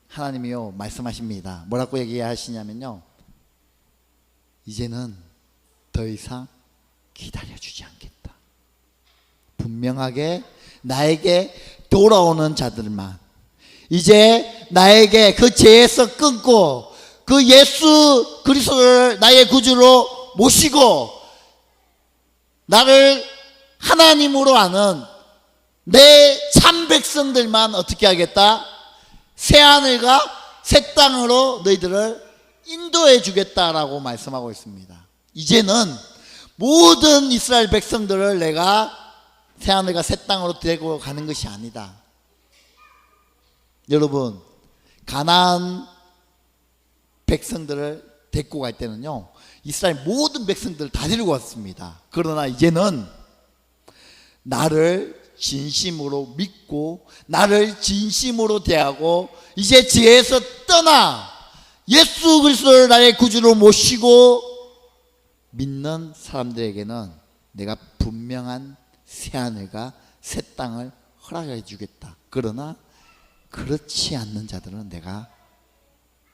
Speaker 2: 하나님이요 말씀하십니다. 뭐라고 얘기하시냐면요, 이제는 더 이상 기다려주지 않겠다. 분명하게 나에게 돌아오는 자들만, 이제 나에게 그 죄에서 끊고 그 예수 그리스도를 나의 구주로 모시고 나를 하나님으로 아는 내 참 백성들만 어떻게 하겠다? 새 하늘과 새 땅으로 너희들을 인도해 주겠다라고 말씀하고 있습니다. 이제는 모든 이스라엘 백성들을 내가 새 하늘과 새 땅으로 데리고 가는 것이 아니다. 여러분, 가나안 백성들을 데리고 갈 때는요 이스라엘 모든 백성들을 다 데리고 왔습니다. 그러나 이제는 나를 진심으로 믿고 나를 진심으로 대하고 이제 지혜에서 떠나 예수 그리스도를 나의 구주로 모시고 믿는 사람들에게는 내가 분명한 새하늘과 새 땅을 허락해 주겠다. 그러나 그렇지 않는 자들은 내가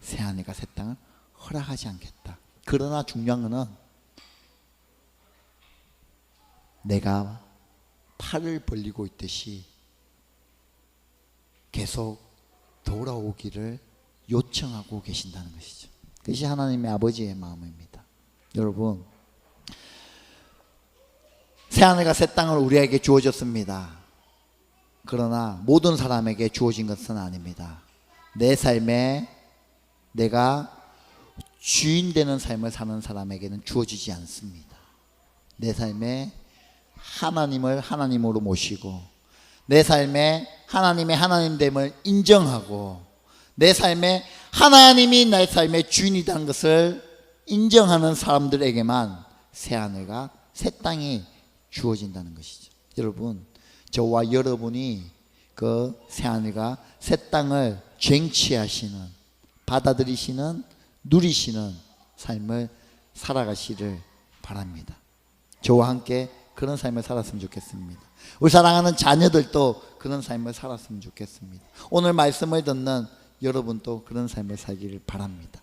Speaker 2: 새하늘과 새 땅을 허락하지 않겠다. 그러나 중요한 것은 내가 팔을 벌리고 있듯이 계속 돌아오기를 요청하고 계신다는 것이죠. 그것이 하나님의 아버지의 마음입니다. 여러분, 새하늘과 새 땅을 우리에게 주어졌습니다. 그러나 모든 사람에게 주어진 것은 아닙니다. 내 삶에 내가 주인 되는 삶을 사는 사람에게는 주어지지 않습니다. 내 삶에 하나님을 하나님으로 모시고 내 삶에 하나님의 하나님됨을 인정하고 내 삶에 하나님이 나의 삶의 주인이라는 것을 인정하는 사람들에게만 새하늘과 새 땅이 주어진다는 것이죠. 여러분, 저와 여러분이 그 새하늘과 새 땅을 쟁취하시는, 받아들이시는, 누리시는 삶을 살아가시를 바랍니다. 저와 함께 그런 삶을 살았으면 좋겠습니다. 우리 사랑하는 자녀들도 그런 삶을 살았으면 좋겠습니다. 오늘 말씀을 듣는 여러분도 그런 삶을 살기를 바랍니다.